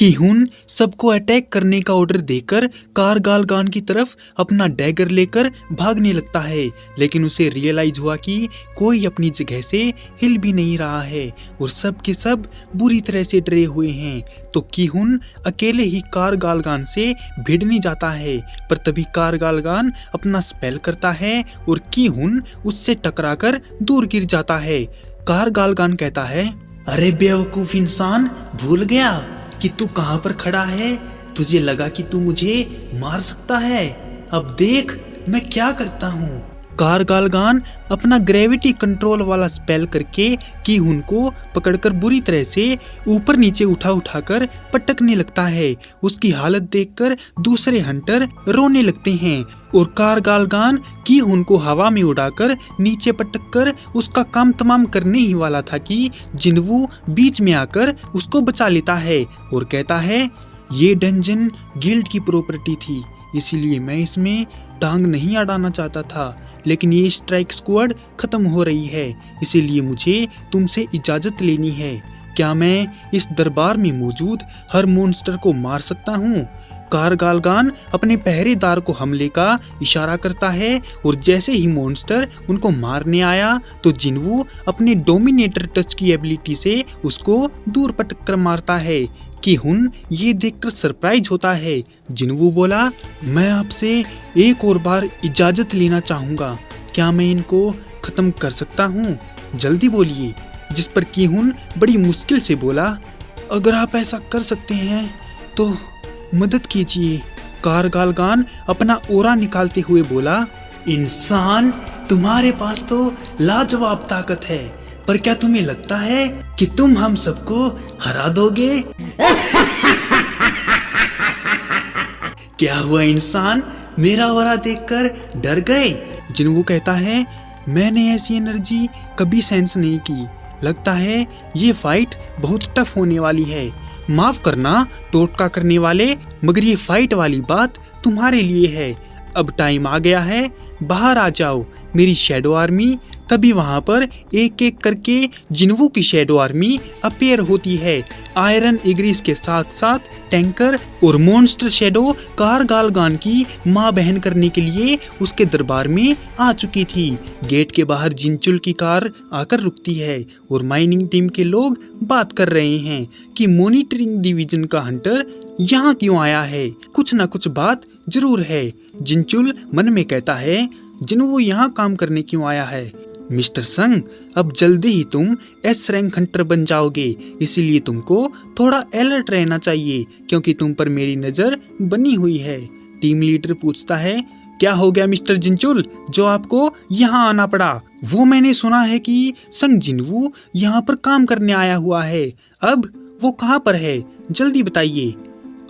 कीहुन सबको अटैक करने का ऑर्डर देकर कारगालगान की तरफ अपना डैगर लेकर भागने लगता है, लेकिन उसे रियलाइज हुआ कि कोई अपनी जगह से हिल भी नहीं रहा है और सब के सब बुरी तरह से डरे हुए हैं। तो कीहुन अकेले ही कारगालगान से भिड़ने जाता है, पर तभी कारगालगान अपना स्पेल करता है और कीहुन उससे टकराकर दूर गिर जाता है। कारगालगान कहता है, अरे बेवकूफ इंसान, भूल गया कि तू कहाँ पर खड़ा है? तुझे लगा कि तू मुझे मार सकता है? अब देख मैं क्या करता हूँ। कारगालगान अपना ग्रेविटी कंट्रोल वाला स्पेल करके कीहुन को पकड़कर बुरी तरह से ऊपर नीचे उठाकर पटकने लगता है। उसकी हालत देखकर दूसरे हंटर रोने लगते हैं और कारगालगान कीहुन को हवा में उड़ाकर नीचे पटककर उसका काम तमाम करने ही वाला था कि जिन्वू बीच में आकर उसको बचा लेता है और कहता है, ये डंजन गिल्ड की प्रॉपर्टी थी, इसीलिए मैं इसमें टांग नहीं अड़ाना चाहता था, लेकिन ये स्ट्राइक स्क्वाड खत्म हो रही है, इसीलिए मुझे तुमसे इजाजत लेनी है। क्या मैं इस दरबार में मौजूद हर मॉन्स्टर को मार सकता हूँ? कारगालगान अपने पहरेदार को हमले का इशारा करता है और जैसे ही मॉन्स्टर उनको मारने आया तो जिन्वू अपने डोमिनेटर टच की एबिलिटी से उसको दूर पटक कर मारता है। कीहुन ये देखकर सरप्राइज होता है। जिन्वू बोला, मैं आपसे एक और बार इजाजत लेना चाहूँगा, क्या मैं इनको खत्म कर सकता हूँ? जल्दी बोलिए। जिस पर कीहुन बड़ी मुश्किल से बोला, अगर आप ऐसा कर सकते हैं तो मदद कीजिए। कारगालगान अपना ओरा निकालते हुए बोला, इंसान, तुम्हारे पास तो लाजवाब ताकत है, पर क्या तुम्हें लगता है कि तुम हम सबको हरा दोगे? क्या हुआ इंसान, मेरा ओरा देखकर डर गए? जिन्वू कहता है, मैंने ऐसी एनर्जी कभी सेंस नहीं की, लगता है ये फाइट बहुत टफ होने वाली है। माफ करना टोटका करने वाले, मगर ये फाइट वाली बात तुम्हारे लिए है। अब टाइम आ गया है, बाहर आ जाओ मेरी शैडो आर्मी। तभी वहां पर एक एक करके जिन्वू की शैडो आर्मी अपीयर होती है। आयरन इग्रिस के साथ साथ टैंकर और मॉन्स्टर शैडो कारगालगान की मां बहन करने के लिए उसके दरबार में आ चुकी थी। गेट के बाहर जिनचुल की कार आकर रुकती है और माइनिंग टीम के लोग बात कर रहे हैं कि मॉनिटरिंग डिवीजन का हंटर यहाँ क्यों आया है, कुछ ना कुछ बात जरूर है। जिनचुल मन में कहता है, जिन्वू यहाँ काम करने क्यों आया है? मिस्टर संग, अब जल्दी ही तुम एस रैंक हंटर बन जाओगे, इसीलिए तुमको थोड़ा अलर्ट रहना चाहिए, क्योंकि तुम पर मेरी नजर बनी हुई है। टीम लीडर पूछता है, क्या हो गया मिस्टर जिनचुल, जो आपको यहाँ आना पड़ा? वो मैंने सुना है कि संग जिन्वू यहाँ पर काम करने आया हुआ है, अब वो कहाँ पर है, जल्दी बताइए।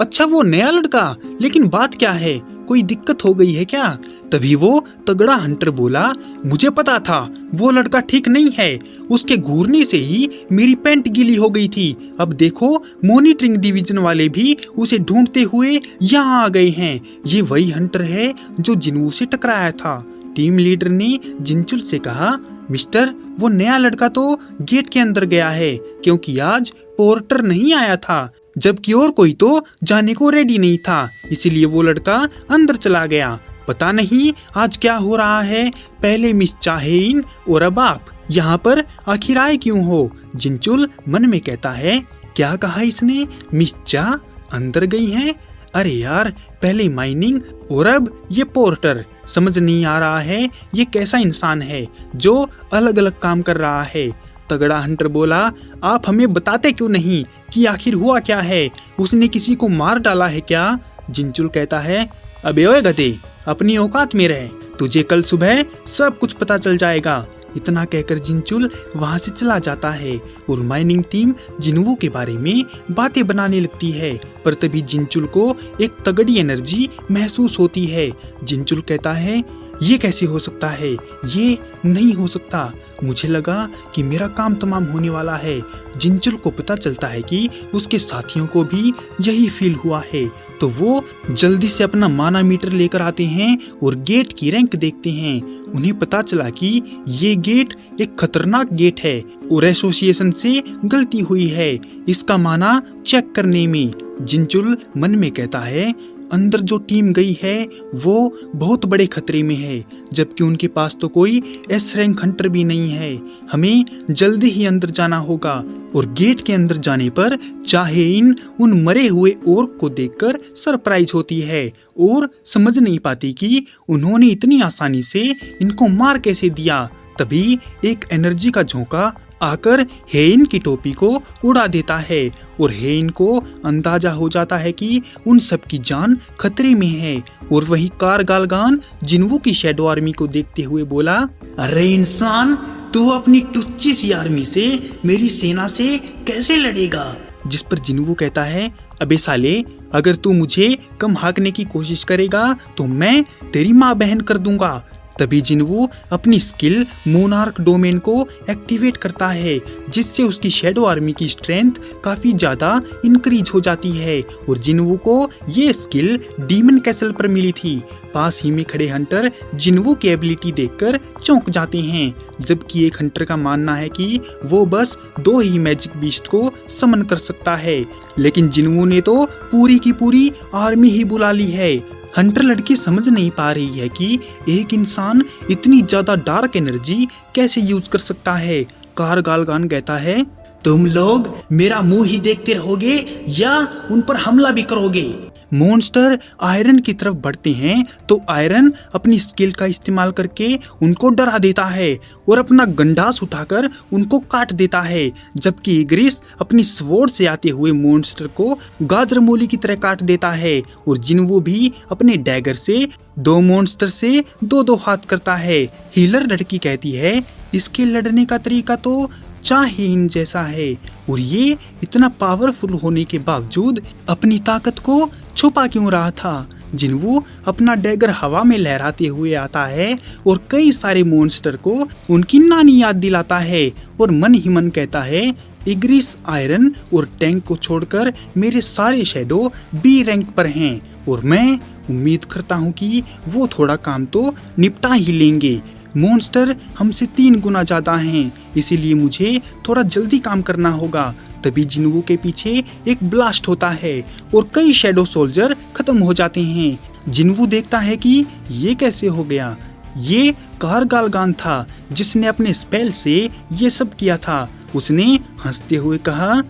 अच्छा, वो नया लड़का, लेकिन बात क्या है, कोई दिक्कत हो गई है क्या? तभी वो तगड़ा हंटर बोला, मुझे पता था वो लड़का ठीक नहीं है, उसके घूरने से ही मेरी पैंट गीली हो गई थी। अब देखो मॉनिटरिंग डिवीजन वाले भी उसे ढूंढते हुए यहाँ आ गए हैं। ये वही हंटर है जो जिन्वू से टकराया था। टीम लीडर ने जिनचुल से कहा, मिस्टर, वो नया लड़का तो गेट के अंदर गया है, क्योंकि आज पोर्टर नहीं आया था, जबकि और कोई तो जाने को रेडी नहीं था, इसीलिए वो लड़का अंदर चला गया। पता नहीं आज क्या हो रहा है, पहले मिस चाहेइन और अब आप यहाँ पर आखिर आए क्यों हो? जिनचुल मन में कहता है, क्या कहा इसने, मिस चा अंदर गई हैं? अरे यार, पहले माइनिंग और अब ये पोर्टर, समझ नहीं आ रहा है ये कैसा इंसान है जो अलग अलग काम कर रहा है। तगड़ा हंटर बोला, आप हमें बताते क्यों नहीं कि आखिर हुआ क्या है, उसने किसी को मार डाला है क्या? जिनचुल कहता है, अबे ओए गधे, अपनी औकात में रहे, तुझे कल सुबह सब कुछ पता चल जाएगा। इतना कहकर जिनचुल वहां से चला जाता है और माइनिंग टीम जिन्वू के बारे में बातें बनाने लगती है, पर तभी जिनचुल को एक तगड़ी एनर्जी महसूस होती है। जिनचुल कहता है, ये कैसे हो सकता है, ये नहीं हो सकता, मुझे लगा कि मेरा काम तमाम होने वाला है। जिनचुल को पता चलता है कि उसके साथियों को भी यही फील हुआ है, तो वो जल्दी से अपना माना मीटर लेकर आते हैं और गेट की रैंक देखते हैं। उन्हें पता चला कि ये गेट एक खतरनाक गेट है और एसोसिएशन से गलती हुई है इसका माना चेक करने में। जिनचुल मन में कहता है अंदर जो टीम गई है वो बहुत बड़े खतरे में है, जबकि उनके पास तो कोई एस रैंक हंटर भी नहीं है। हमें जल्दी ही अंदर जाना होगा। और गेट के अंदर जाने पर चाहेइन उन मरे हुए ओर्क को देखकर सरप्राइज होती है और समझ नहीं पाती कि उन्होंने इतनी आसानी से इनको मार कैसे दिया। तभी एक एनर्जी का झोंका आकर हेइन की टोपी को उड़ा देता है और हेइन को अंदाजा हो जाता है कि उन सब की जान खतरे में है। और वही कारगालगान जिन्वू की शैडो आर्मी को देखते हुए बोला, अरे इंसान, तू अपनी टुच्ची सी आर्मी से मेरी सेना से कैसे लड़ेगा? जिस पर जिन्वू कहता है, अबे साले, अगर तू मुझे कम हाँकने की कोशिश करेगा तो मैं तेरी माँ बहन कर दूंगा। तभी जिन्वू अपनी स्किल मोनार्क डोमेन को एक्टिवेट करता है, जिससे उसकी शैडो आर्मी की स्ट्रेंथ काफी ज्यादा इंक्रीज हो जाती है। और जिन्वू को ये स्किल डीमन कैसल पर मिली थी। पास ही में खड़े हंटर जिन्वू की एबिलिटी देखकर चौंक जाते हैं, जबकि एक हंटर का मानना है कि वो बस 2 ही मैजिक बीस्ट को समन कर सकता है, लेकिन जिन्वू ने तो पूरी की पूरी आर्मी ही बुला ली है। हंटर लड़की समझ नहीं पा रही है कि एक इंसान इतनी ज्यादा डार्क एनर्जी कैसे यूज कर सकता है। कारगालगान कहता है, तुम लोग मेरा मुंह ही देखते रहोगे या उन पर हमला भी करोगे? मॉन्स्टर आयरन की तरफ बढ़ते हैं तो आयरन अपनी स्किल का इस्तेमाल करके उनको डरा देता है और अपना गंडास उठाकर उनको काट देता है, जबकि इग्रिस अपनी स्वॉर्ड से आते हुए मॉन्स्टर को गाजर मूली की तरह काट देता है। और जिन्वू भी अपने डैगर से 2 मॉन्स्टर से 2-2 हाथ करता है। हीलर लड़की कहती है, इसके लड़ने का तरीका तो चाहेइन जैसा है, और ये इतना पावरफुल होने के बावजूद अपनी ताकत को छुपा क्यों रहा था? जिन्वू अपना डैगर हवा में लहराते हुए आता है और कई सारे मॉन्स्टर को उनकी नानी याद दिलाता है और मन ही मन कहता है, इग्रिस आयरन और टैंक को छोड़कर मेरे सारे शैडो बी रैंक पर हैं और मैं उम्मीद करता हूँ कि वो थोड़ा काम तो निपटा ही लेंगे। मॉन्स्टर हमसे 3 गुना ज्यादा हैं, इसीलिए मुझे थोड़ा जल्दी काम करना होगा। तभी जिन्वू के पीछे एक ब्लास्ट होता है और कई शैडो सोल्जर खत्म हो जाते हैं। जिन्वू देखता है कि ये कैसे हो गया। ये कारगालगान था जिसने अपने स्पेल से ये सब किया था। उसने हंसते हुए कहा,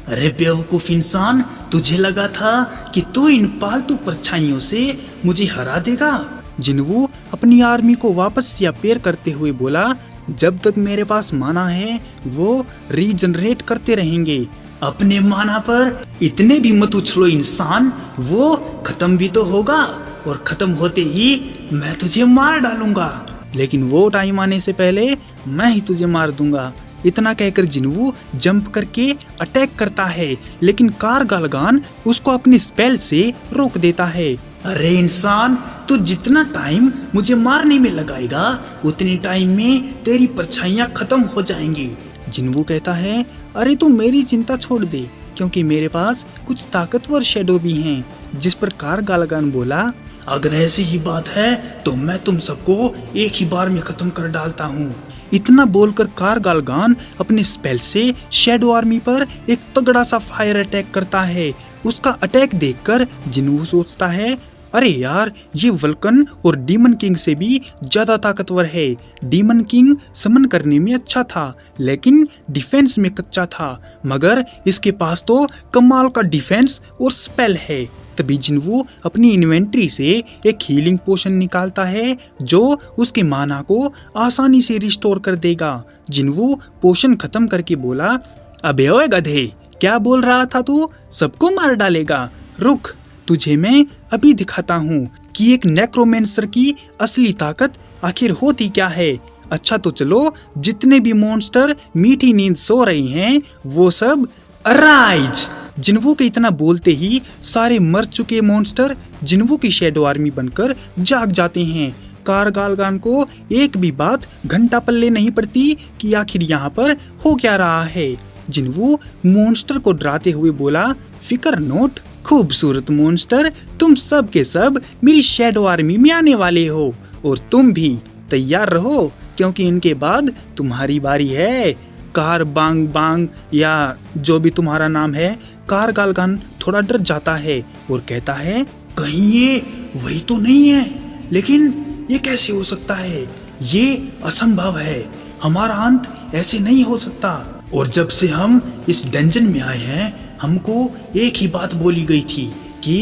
अरे बेवकूफ इंसान, तुझे लगा था कि तू इन पालतू परछाइयों से मुझे हरा देगा? जिन्वू अपनी आर्मी को वापस से अपेयर करते हुए बोला, जब तक मेरे पास माना है वो रीजनरेट करते रहेंगे। अपने माना पर इतने भी मत उछलो इंसान, वो खत्म भी तो होगा और खत्म होते ही मैं तुझे मार डालूंगा, लेकिन वो टाइम आने से पहले मैं ही तुझे मार दूंगा। इतना कहकर जिन्वू जंप करके अटैक करता है, लेकिन कारगालगान उसको अपने स्पेल से रोक देता है। अरे इंसान, तू जितना टाइम मुझे मारने में लगाएगा उतनी टाइम में तेरी परछाइयां खत्म हो जाएंगी। जिन्वू कहता है, अरे तू मेरी चिंता छोड़ दे, क्योंकि मेरे पास कुछ ताकतवर शैडो भी हैं। जिस पर कारगालगान बोला, अगर ऐसी ही बात है तो मैं तुम सबको एक ही बार में खत्म कर डालता हूँ। इतना बोलकर कारगालगान अपने स्पेल से शैडो आर्मी पर एक तगड़ा सा फायर अटैक करता है। उसका अटैक देखकर जिन्वू सोचता है, अरे यार, ये वल्कन और डीमन किंग से भी ज्यादा ताकतवर है। डीमन किंग समन करने में अच्छा था, लेकिन डिफेंस में कच्चा था, मगर इसके पास तो कमाल का डिफेंस और स्पेल है। तभी जिन्वू अपनी इन्वेंट्री से एक हीलिंग पोशन निकालता है जो उसके माना को आसानी से रिस्टोर कर देगा। जिन्वू पोशन खत्म करके बोला, अबे ओए गधे, क्या बोल रहा था तू? सबको मार डालेगा? रुक, तुझे मैं अभी दिखाता हूँ कि एक नेक्रोमेंसर की असली ताकत आखिर होती क्या है। अच्छा तो चलो, जितने भी मॉन्स्टर मीठी नींद सो रही हैं वो सब अराइज। जिन्वू के इतना बोलते ही सारे मर चुके मॉन्स्टर जिन्वू की शैडो आर्मी बनकर जाग जाते हैं। कारगालगान को एक भी बात घंटा पल्ले नहीं पड़ती कि आखिर यहाँ पर हो क्या रहा है। जिन्वू मॉन्स्टर को डराते हुए बोला, फिकर नोट खूबसूरत मॉन्स्टर, तुम सब के सब मेरी शैडो आर्मी में आने वाले हो, और तुम भी तैयार रहो क्योंकि इनके बाद तुम्हारी बारी है। कार बांग बांग या जो भी तुम्हारा नाम है, कार गालगान थोड़ा डर जाता है और कहता है कहीं ये वही तो नहीं है, लेकिन ये कैसे हो सकता है, ये असंभव है, हमारा अंत ऐसे नहीं हो सकता। और जब से हम इस डंजन में आए हैं हमको एक ही बात बोली गई थी कि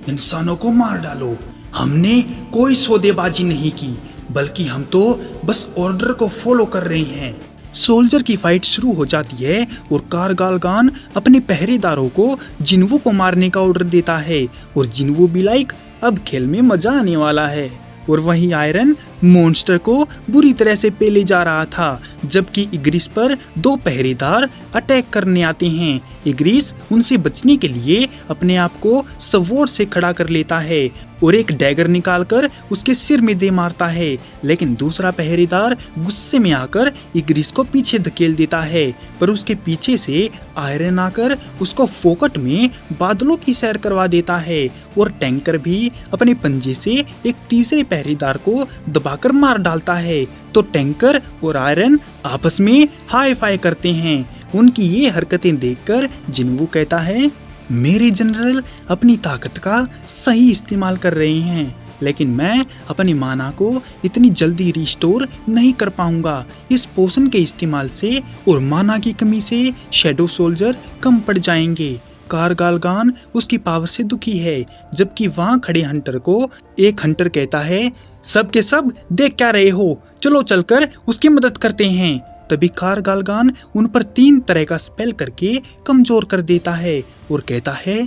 इंसानों को मार डालो। हमने कोई सौदेबाजी नहीं की, बल्कि हम तो बस ऑर्डर को फॉलो कर रहे हैं। सोल्जर की फाइट शुरू हो जाती है और कार गालगान अपने पहरेदारों को जिन्वू को मारने का ऑर्डर देता है और जिन्वू भी लाइक अब खेल में मजा आने वाला है। और वहीं आयरन मॉन्स्टर को बुरी तरह से पेले जा रहा था, जबकि इग्रिस पर 2 पहरेदार अटैक करने आते हैं। इग्रिस उनसे बचने के लिए अपने आप को स्वॉर्ड से खड़ा कर लेता है और एक डैगर निकालकर उसके सिर में दे मारता है, लेकिन दूसरा पहरेदार गुस्से में आकर इग्रिस को पीछे धकेल देता है, पर उसके पीछे से आयरन आकर उसको फोकट में बादलों की सैर करवा देता है और टैंकर भी अपने पंजे से एक तीसरे पहरेदार को दबाकर मार डालता है। तो टैंकर और आयरन आपस में हाई फाई करते हैं। उनकी ये हरकतें देखकर जिन्वू कहता है मेरे जनरल अपनी ताकत का सही इस्तेमाल कर रहे हैं, लेकिन मैं अपनी माना को इतनी जल्दी रिस्टोर नहीं कर पाऊंगा। इस पोषण के इस्तेमाल से और माना की कमी से शैडो सोल्जर कम पड़ जाएंगे। कार गालगान उसकी पावर से दुखी है, जबकि वहाँ खड़े हंटर को एक हंटर कहता है सब के सब देख क्या रहे हो, चलो चलकर उसकी मदद करते हैं। तभी कार गालगान उन पर 3 तरह का स्पेल करके कमजोर कर देता है और कहता है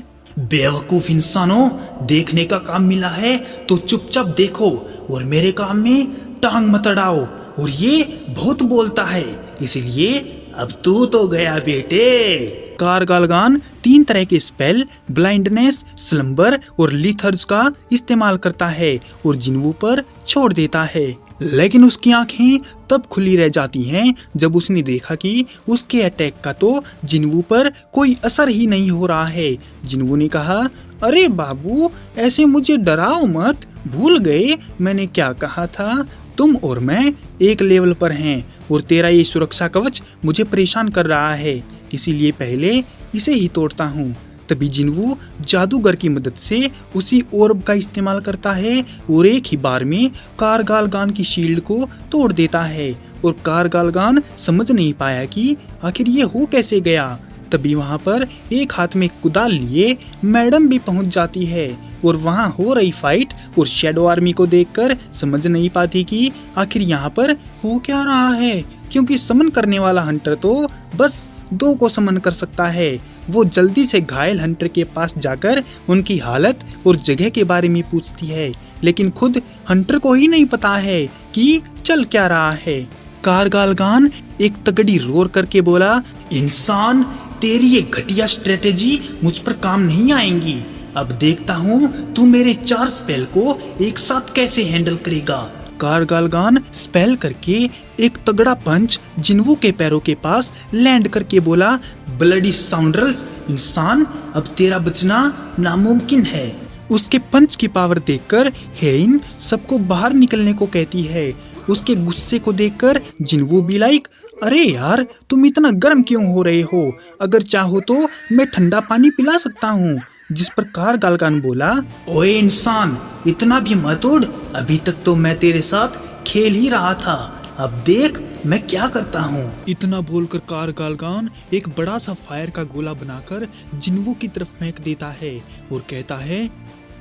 बेवकूफ इंसानों, देखने का काम मिला है तो चुपचाप देखो और मेरे काम में टांग मत अड़ाओ। और ये बहुत बोलता है, इसलिए अब तू तो गया बेटे। कार गालगान 3 तरह के स्पेल ब्लाइंडनेस, स्लम्बर और लीथर्स का इस्तेमाल करता है और जिन्वू पर छोड़ देता है, लेकिन उसकी आंखें तब खुली रह जाती हैं जब उसने देखा कि उसके अटैक का तो जिन्वू पर कोई असर ही नहीं हो रहा है। जिन्वू ने कहा अरे बाबू, ऐसे मुझे डराओ मत, भूल गए मैंने क्या कहा था, तुम और मैं एक लेवल पर हैं और तेरा ये सुरक्षा कवच मुझे परेशान कर रहा है, इसीलिए पहले इसे ही तोड़ता हूँ। तभी जिन्वू जादूगर की मदद से उसी ऑर्ब का इस्तेमाल करता है और एक ही बार में कार गालगान की शील्ड को तोड़ देता है और कार गालगान समझ नहीं पाया कि आखिर ये हो कैसे गया। तभी वहाँ पर एक हाथ में कुदाल लिए मैडम भी पहुँच जाती है और वहाँ हो रही फाइट और शैडो आर्मी को देखकर समझ नहीं पाती कि आखिर यहाँ पर हो क्या रहा है, क्योंकि समन करने वाला हंटर तो बस 2 को समन कर सकता है। वो जल्दी से घायल हंटर के पास जाकर उनकी हालत और जगह के बारे में पूछती है, लेकिन खुद हंटर को ही नहीं पता है कि चल क्या रहा है। कार गालगान एक तगड़ी रोर करके बोला इंसान, तेरी ये घटिया स्ट्रेटेजी मुझ पर काम नहीं आएंगी। अब देखता हूँ तू मेरे 4 स्पेल को एक साथ कैसे हैंडल करेगा। कार गालगान स्पेल करके एक तगड़ा पंच जिन्वू के पैरों के पास लैंड करके बोला ब्लडी साउंडर्स, इंसान अब तेरा बचना नामुमकिन है। उसके पंच की पावर देखकर हेइन सबको बाहर निकलने को कहती है। उसके गुस्से को देखकर जिन्वू भी लाइक अरे यार, तुम इतना गर्म क्यों हो रहे हो, अगर चाहो तो मैं ठंडा पानी पिला सकता हूँ। जिस पर कार गालगान बोला ओए इंसान, इतना भी मत उड़, अभी तक तो मैं तेरे साथ खेल ही रहा था, अब देख मैं क्या करता हूँ। इतना बोलकर कार गालगान एक बड़ा सा फायर का गोला बनाकर जिन्वू की तरफ फेंक देता है और कहता है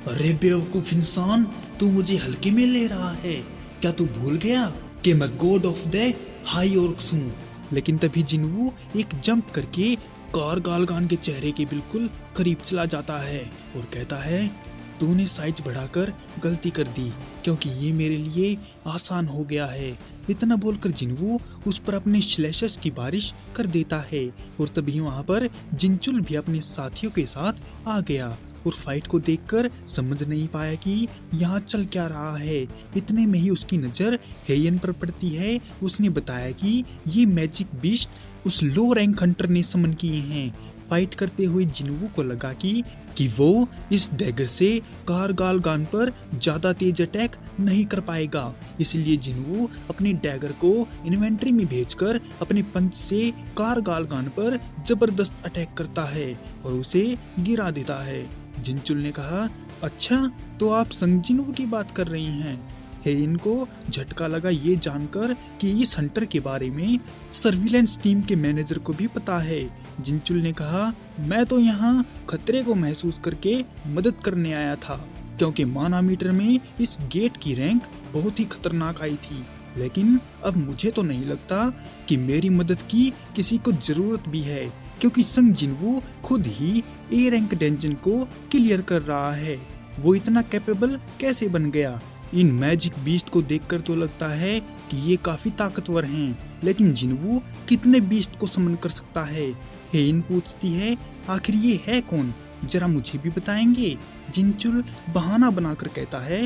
अरे बेवकूफ इंसान, तू मुझे हल्के में ले रहा है, क्या तू भूल गया कि मैं God of the high orcs हूँ। लेकिन तभी जिन्वू एक जंप करके कार गालगान के चेहरे के बिल्कुल करीब चला जाता है और कहता है तूने साइज बढ़ाकर गलती कर दी, क्योंकि ये मेरे लिए आसान हो गया है। इतना बोलकर जिन्वू उस पर अपने स्लैशेस की बारिश कर देता है और तभी वहाँ पर जिनचुल भी अपने साथियों के साथ आ गया और फाइट को देखकर समझ नहीं पाया कि यहाँ चल क्या रहा है। इतने में ही उसकी नजर हेयन पर पड़ती है। उसने बताया कि ये मैजिक बीस्ट उस लो रैंक हंटर ने समन किए हैं। फाइट करते हुए जिन्वू को लगा कि कि वो इस डैगर से कारगालगान पर ज्यादा तेज अटैक नहीं कर पाएगा। इसलिए जिन्वू अपनी डैगर को इन्वेंट्री में भेजकर अपने पंच से कारगालगान पर जबरदस्त अटैक करता है और उसे गिरा देता है। जिनचुल ने कहा, अच्छा तो आप संग जिन्वू की बात कर रही हैं। हेइन को झटका लगा ये जानकर कि इस हंटर के बारे में सर्विलेंस टीम के मैनेजर को भी पता है। जिनचुल ने कहा, मैं तो यहाँ खतरे को महसूस करके मदद करने आया था, क्योंकि मानामीटर में इस गेट की रैंक बहुत ही खतरनाक आई थी। लेकिन अब मुझे तो नहीं लगता कि मेरी मदद की किसी को जरूरत भी है, क्योंकि संग जिन्वू खुद ही ए रैंक डंजन को क्लियर कर रहा है। वो इतना कैपेबल कैसे बन गया? इन मैजिक बीस्ट को देखकर तो लगता है कि ये काफी ताकतवर हैं, लेकिन जिन्वू कितने बीस्ट को समन कर सकता है? हेइन पूछती है, आखिर ये है कौन, जरा मुझे भी बताएंगे? जिनचुल बहाना बनाकर कहता है,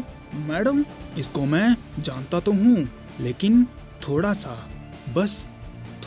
मैडम इसको मैं जानता तो हूँ, लेकिन थोड़ा सा, बस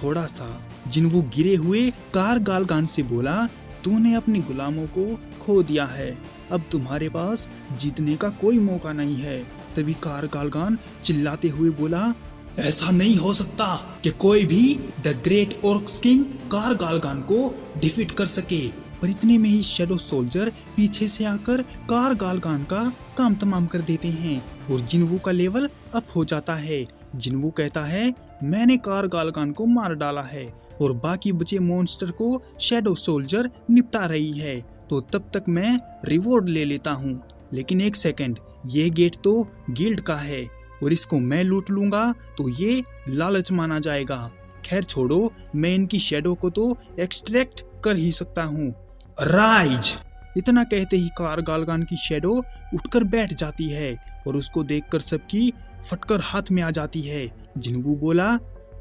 थोड़ा सा। जिन्वू गिरे हुए कारगालगान से बोला, तूने अपने गुलामों को खो दिया है, अब तुम्हारे पास जीतने का कोई मौका नहीं है। तभी कारगालगान चिल्लाते हुए बोला, ऐसा नहीं हो सकता कि कोई भी द ग्रेट ऑर्क्स किंग कारगालगान को डिफीट कर सके। पर इतने में ही शैडो सोल्जर पीछे से आकर कारगालगान का काम तमाम कर देते हैं और जिन्वू का लेवल अप हो जाता है। जिन्वू कहता है, मैंने कारगालगान को मार डाला है और बाकी बचे मॉन्स्टर को शैडो सोल्जर निपटा रही है, तो तब तक मैं रिवॉर्ड ले लेता हूँ। लेकिन एक सेकंड, ये गेट तो गिल्ड का है और इसको मैं लूट लूंगा तो ये लालच माना जाएगा। खैर छोड़ो, मैं इनकी शैडो को तो एक्सट्रैक्ट कर ही सकता हूँ। राइज! इतना कहते ही कारगालगान की शैडो उठकर बैठ जाती है और उसको देखकर सबकी फटकर हाथ में आ जाती है। जिन्वू बोला,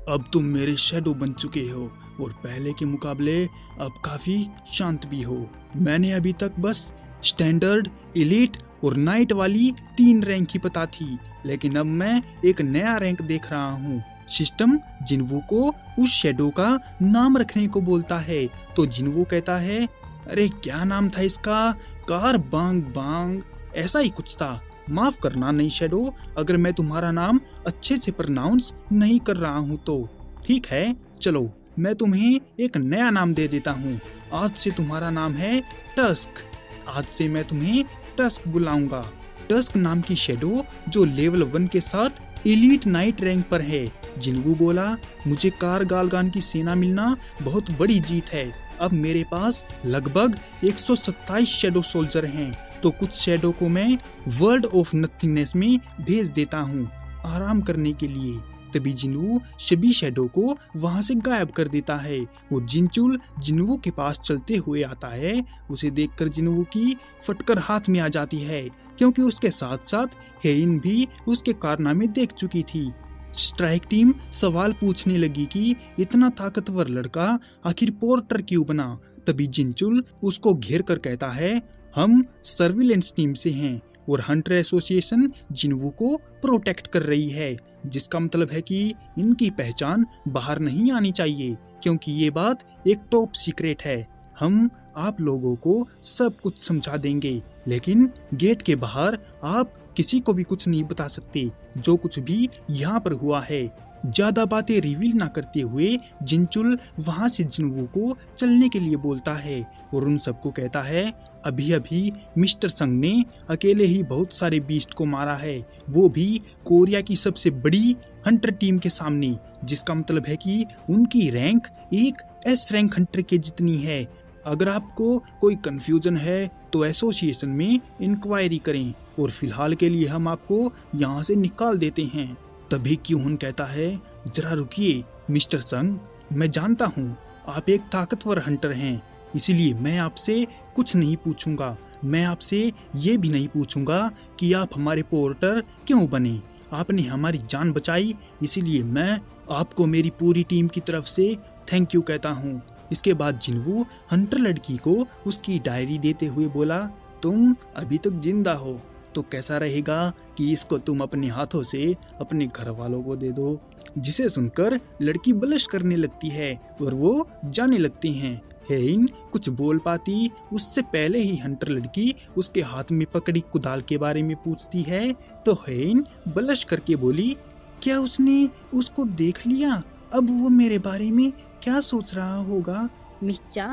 अब तुम मेरे शैडो बन चुके हो और पहले के मुकाबले अब काफी शांत भी हो। मैंने अभी तक बस स्टैंडर्ड, एलीट और नाइट वाली 3 रैंक ही पता थी, लेकिन अब मैं एक नया रैंक देख रहा हूँ। सिस्टम जिन्वू को उस शैडो का नाम रखने को बोलता है, तो जिन्वू कहता है, अरे क्या नाम था इसका, कार बांग बांग ऐसा ही कुछ था। माफ करना नई शैडो, अगर मैं तुम्हारा नाम अच्छे से प्रोनाउंस नहीं कर रहा हूँ तो। ठीक है, चलो मैं तुम्हें एक नया नाम दे देता हूँ। आज से तुम्हारा नाम है टस्क। आज से मैं तुम्हें टस्क बुलाऊंगा। टस्क नाम की शैडो जो लेवल 1 के साथ एलीट नाइट रैंक पर है। जिन्वू बोला, मुझे कारगालगान की सेना मिलना बहुत बड़ी जीत है। अब मेरे पास लगभग 127 शैडो सोल्जर हैं, तो कुछ शैडो को मैं वर्ल्ड ऑफ नथिंगनेस में भेज देता हूँ आराम करने के लिए। तभी जिन्वू सभी शैडो को वहां से गायब कर देता है और जिनचुल जिन्वू के पास चलते हुए आता है। उसे देखकर जिन्वू की फटकर हाथ में आ जाती है, क्योंकि उसके साथ साथ हेइन भी उसके कारनामे देख चुकी थी। स्ट्राइक टीम सवाल पूछने लगी कि इतना ताकतवर लड़का आखिर पोर्टर क्यों बना। तभी जिनचुल उसको घेर कर कहता है, हम सर्विलेंस टीम से हैं और हंटर एसोसिएशन जिन्वू को प्रोटेक्ट कर रही है, जिसका मतलब है कि इनकी पहचान बाहर नहीं आनी चाहिए, क्योंकि ये बात एक टॉप सीक्रेट है। हम आप लोगों को सब कुछ समझा देंगे, लेकिन गेट के बाहर आप किसी को भी कुछ नहीं बता सकते जो कुछ भी यहाँ पर हुआ है। ज्यादा बातें रिवील ना करते हुए जिनचुल वहाँ से जिन्वू को चलने के लिए बोलता है और उन सबको कहता है, अभी अभी मिस्टर संग ने अकेले ही बहुत सारे बीस्ट को मारा है, वो भी कोरिया की सबसे बड़ी हंटर टीम के सामने, जिसका मतलब है कि उनकी रैंक एक एस रैंक हंटर के जितनी है। अगर आपको कोई कंफ्यूजन है तो एसोसिएशन में इंक्वायरी करें और फिलहाल के लिए हम आपको यहाँ से निकाल देते हैं। तभी क्यूहन कहता है, जरा रुकिए मिस्टर संग, मैं जानता हूँ आप एक ताकतवर हंटर हैं, इसीलिए मैं आपसे कुछ नहीं पूछूंगा। मैं आपसे ये भी नहीं पूछूंगा कि आप हमारे पोर्टर क्यों बने। आपने हमारी जान बचाई, इसीलिए मैं आपको मेरी पूरी टीम की तरफ से थैंक यू कहता हूँ। इसके बाद जिन्वू हंटर लड़की को उसकी डायरी देते हुए बोला, तुम अभी तक जिंदा हो तो कैसा रहेगा कि इसको तुम अपने हाथों से अपने घर वालों को दे दो। जिसे सुनकर लड़की ब्लश करने लगती है और वो जाने लगती हैं। हेइन कुछ बोल पाती उससे पहले ही हंटर लड़की उसके हाथ में पकड़ी कुदाल के बारे में पूछती है तो हेइन बलश करके बोली, क्या उसने उसको देख लिया? अब वो मेरे बारे में क्या सोच रहा होगा? मिस चा,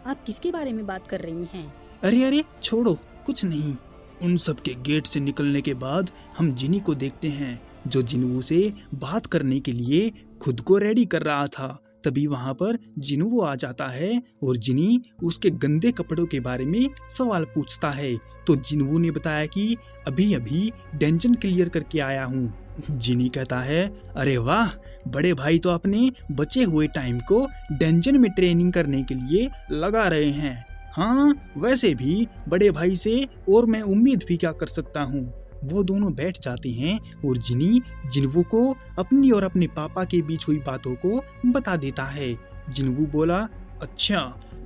आप किसके बारे में बात कर रही हैं? अरे छोड़ो, कुछ नहीं। उन सब के गेट से निकलने के बाद हम जिनी को देखते हैं जो जिनवू से बात करने के लिए खुद को रेडी कर रहा था। तभी वहाँ पर जिनवू आ जाता है और जिनी उसके गंदे कपड़ों के बारे में सवाल पूछता है। तो जिनवू ने बताया कि अभी अभी डंजन क्लियर करके आया हूँ। जिनी कहता है, अरे वाह, बड़े भाई तो अपने बचे हुए टाइम को डंजन में ट्रेनिंग करने के लिए लगा रहे हैं। हाँ, वैसे भी बड़े भाई से और मैं उम्मीद भी क्या कर सकता हूँ। वो दोनों बैठ जाते हैं और जिनी जिनवू को अपनी और अपने पापा के बीच हुई बातों को बता देता है। जिनवू बोला, अच्छा,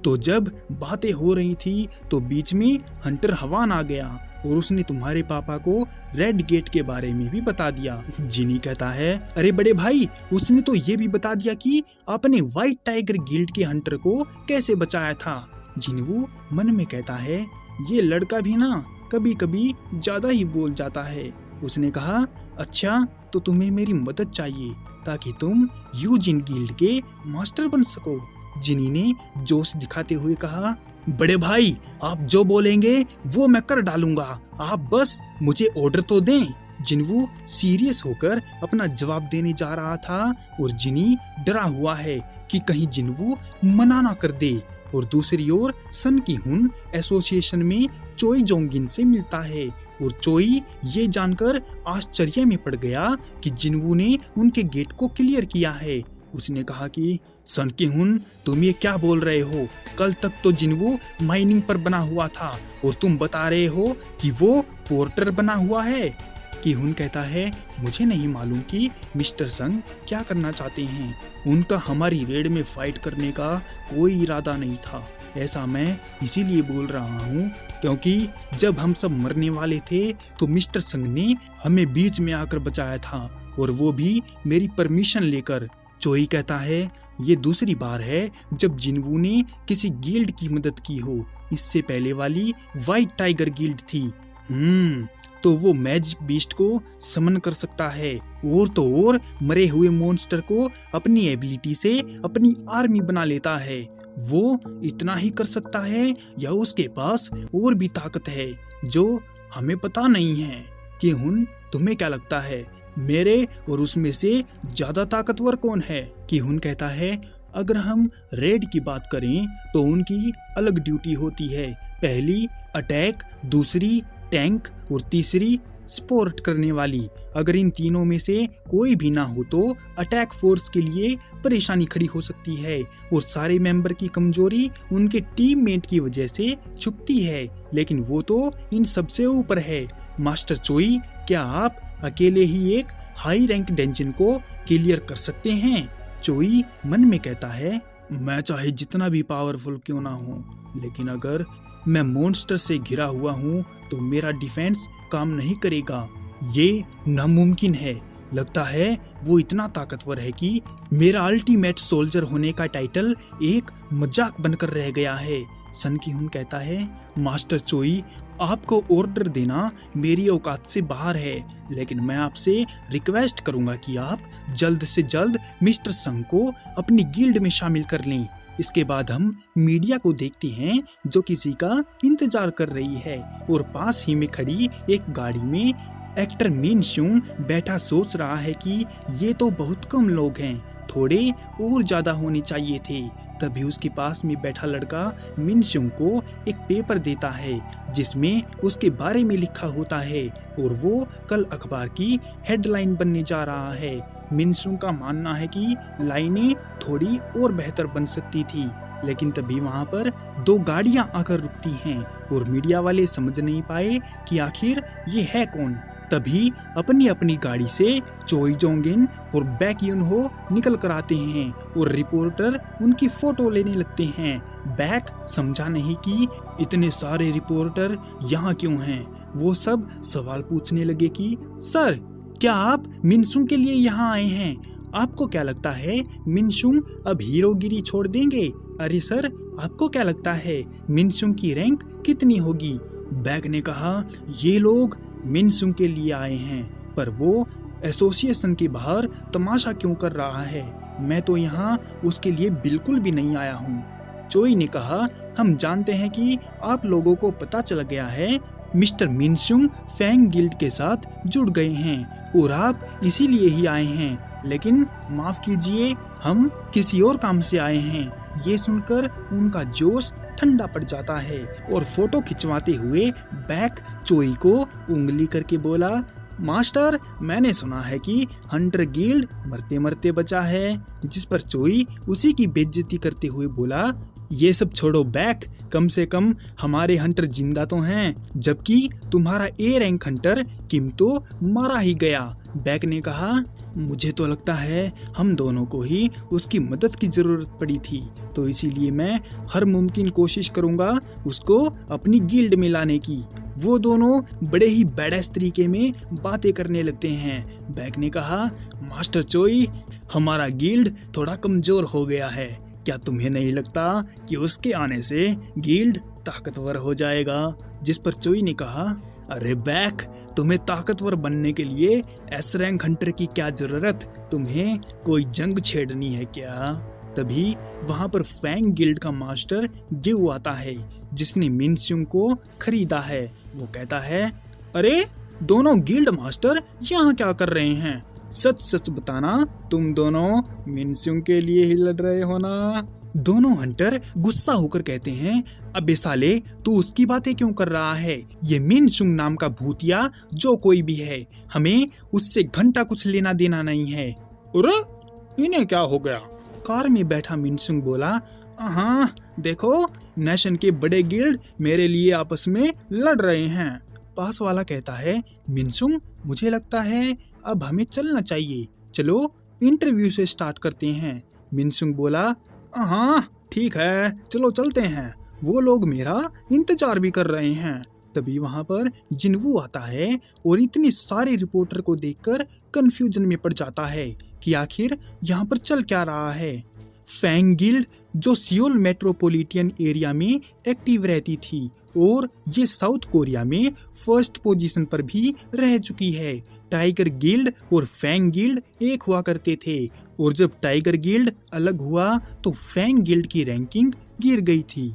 तो जब बातें हो रही थी तो बीच में हंटर हवान आ गया और उसने तुम्हारे पापा को रेड गेट के बारे में भी बता दिया। जिनी कहता है, अरे बड़े भाई, उसने तो ये भी बता दिया कि आपने व्हाइट टाइगर गिल्ड के हंटर को कैसे बचाया था। जिनवू मन में कहता है, ये लड़का भी ना कभी कभी ज्यादा ही बोल जाता है। उसने कहा, अच्छा, तो तुम्हें मेरी मदद चाहिए ताकि तुम यूजिन गिल्ड के मास्टर बन सको। जिनी ने जोश दिखाते हुए कहा, बड़े भाई, आप जो बोलेंगे वो मैं कर डालूंगा, आप बस मुझे ऑर्डर तो दें। जिनवू सीरियस होकर अपना जवाब देने जा रहा था और जिनी डरा हुआ है कि कहीं जिनवू मना ना कर दे। और दूसरी ओर सन की हुन एसोसिएशन में चोई जोंगिन से मिलता है और चोई ये जानकर आश्चर्य में पड़ गया कि जिनवू ने उनके गेट को क्लियर किया है। उसने कहा कि सन की हुन, तुम ये क्या बोल रहे हो? कल तक तो जिनवू माइनिंग पर बना हुआ था और तुम बता रहे हो कि वो पोर्टर बना हुआ है। कि हुन कहता है, मुझे नहीं मालूम कि मिस्टर संग क्या करना चाहते हैं। उनका हमारी रेड में फाइट करने का कोई इरादा नहीं था। ऐसा मैं इसीलिए बोल रहा हूँ क्योंकि जब हम सब मरने वाले थे तो मिस्टर संग ने हमें बीच में आकर बचाया था और वो भी मेरी परमिशन लेकर। चोई कहता है, ये दूसरी बार है जब जिनवू ने किसी गिल्ड की मदद की हो। इससे पहले वाली व्हाइट टाइगर गिल्ड थी। तो वो मैजिक बीस्ट को समन कर सकता है और तो और मरे हुए मॉन्स्टर को अपनी एबिलिटी से अपनी आर्मी बना लेता है। वो इतना ही कर सकता है या उसके पास और भी ताकत है जो हमें पता नहीं है। कि हुन, तुम्हें क्या लगता है मेरे और उसमें से ज्यादा ताकतवर कौन है? कि हुन कहता है, अगर हम रेड की बात करें तो उनकी अलग ड्यूटी होती है। पहली अटैक, दूसरी टैंक और तीसरी सपोर्ट करने वाली। अगर इन तीनों में से कोई भी ना हो तो अटैक फोर्स के लिए परेशानी खड़ी हो सकती है और सारे मेंबर की कमजोरी उनके टीममेट की वजह से छुपती है। लेकिन वो तो इन सबसे ऊपर है। मास्टर चोई, क्या आप अकेले ही एक हाई रैंक डंजन को क्लियर कर सकते हैं? चोई मन में कहता है, मैं चाहे जितना भी पावरफुल क्यों ना हूँ, लेकिन अगर मैं मॉन्स्टर से घिरा हुआ हूँ तो मेरा डिफेंस काम नहीं करेगा। ये नामुमकिन है। लगता है वो इतना ताकतवर है कि मेरा अल्टीमेट सोल्जर होने का टाइटल एक मजाक बनकर रह गया है। सन की हुन कहता है, मास्टर चोई, आपको ऑर्डर देना मेरी औकात से बाहर है, लेकिन मैं आपसे रिक्वेस्ट करूंगा कि आप जल्द से जल्द मिस्टर संग को अपनी गिल्ड में शामिल कर लें। इसके बाद हम मीडिया को देखते हैं जो किसी का इंतजार कर रही है और पास ही में खड़ी एक गाड़ी में एक्टर मिन शुंग बैठा सोच रहा है कि ये तो बहुत कम लोग हैं, थोड़े और ज्यादा होने चाहिए थे। तभी उसके पास में बैठा लड़का मिन शुंग को एक पेपर देता है जिसमें उसके बारे में लिखा होता है और वो कल अखबार की हेडलाइन बनने जा रहा है। मिन शुंग का मानना है कि लाइनें थोड़ी और बेहतर बन सकती थी, लेकिन तभी वहां पर दो गाड़ियां आकर रुकती हैं और मीडिया वाले समझ नहीं पाए कि आखिर ये है कौन। तभी अपनी अपनी गाड़ी से चोई जोंगिन और बैक यून हो निकल कर आते हैं और रिपोर्टर उनकी फोटो लेने लगते हैं। बैक समझा नहीं कि इतने सारे रिपोर्टर यहाँ क्यों हैं। वो सब सवाल पूछने लगे कि सर, क्या आप मिनसुंग के लिए यहाँ आए हैं? आपको क्या लगता है मिनसुंग अब हीरोगिरी छोड़ देंगे? अरे सर, आपको क्या लगता है मिनसुंग की रैंक कितनी होगी? बैग ने कहा, ये लोग मिनसुंग के लिए आए हैं, पर वो एसोसिएशन के बाहर तमाशा क्यों कर रहा है? मैं तो यहाँ उसके लिए बिल्कुल भी नहीं आया हूँ। चोई ने कहा, हम जानते हैं कि आप लोगों को पता चल गया है मिस्टर मिनसुंग फैंग गिल्ड के साथ जुड़ गए हैं और आप इसीलिए ही आए हैं, लेकिन माफ कीजिए, हम किसी और काम से आए हैं। ये सुनकर उनका जोश ठंडा पड़ जाता है और फोटो खिंचवाते हुए बैक चोई को उंगली करके बोला, मास्टर, मैंने सुना है कि हंटर गिल्ड मरते मरते बचा है। जिस पर चोई उसी की बेइज्जती करते हुए बोला, ये सब छोड़ो बैक, कम से कम हमारे हंटर जिंदा तो हैं, जबकि तुम्हारा ए रैंक हंटर किम तो मारा ही गया। बैक ने कहा, मुझे तो लगता है हम दोनों को ही उसकी मदद की जरूरत पड़ी थी, तो इसीलिए मैं हर मुमकिन कोशिश करूंगा उसको अपनी गिल्ड में लाने की। वो दोनों बड़े ही बैडस तरीके में बातें करने लगते हैं। बैक ने कहा, मास्टर चोई, हमारा गिल्ड थोड़ा कमजोर हो गया है। क्या तुम्हें नहीं लगता कि उसके आने से गिल्ड ताकतवर हो जाएगा? जिस पर चोई ने कहा, अरे बैक, तुम्हें ताकतवर बनने के लिए एस रैंक हंटर की क्या जरूरत? तुम्हें कोई जंग छेड़नी है क्या? तभी वहां पर फैंग गिल्ड का मास्टर गिव आता है, जिसने मिनसुंग को खरीदा है। वो कहता है, अरे दोनों गिल्ड मास्टर यहाँ क्या कर रहे हैं? सच सच बताना, तुम दोनों मिनसुंग के लिए ही लड़ रहे हो ना? दोनों हंटर गुस्सा होकर कहते हैं, अबे साले, तू उसकी बातें क्यों कर रहा है? ये मिनसुंग नाम का भूतिया जो कोई भी है, हमें उससे घंटा कुछ लेना देना नहीं है। अरे इन्हें क्या हो गया? कार में बैठा मिनसुंग बोला, हाँ देखो, नेशन के बड़े गिल्ड मेरे लिए आपस में लड़ रहे हैं। पास वाला कहता है, मिनसुंग, मुझे लगता है अब हमें चलना चाहिए, चलो इंटरव्यू से स्टार्ट करते हैं। मिनसुंग बोला, हाँ ठीक है, चलो चलते हैं, वो लोग मेरा इंतजार भी कर रहे हैं। तभी वहां पर जिनवू आता है और इतने सारे रिपोर्टर को देखकर कंफ्यूजन में पड़ जाता है कि आखिर यहाँ पर चल क्या रहा है। फैंग गिल्ड जो सियोल मेट्रोपॉलिटन एरिया में एक्टिव रहती थी और ये साउथ कोरिया में फर्स्ट पोजीशन पर भी रह चुकी है। टाइगर गिल्ड और फैंग गिल्ड एक हुआ करते थे और जब टाइगर गिल्ड अलग हुआ तो फैंग गिल्ड की रैंकिंग गिर गई थी।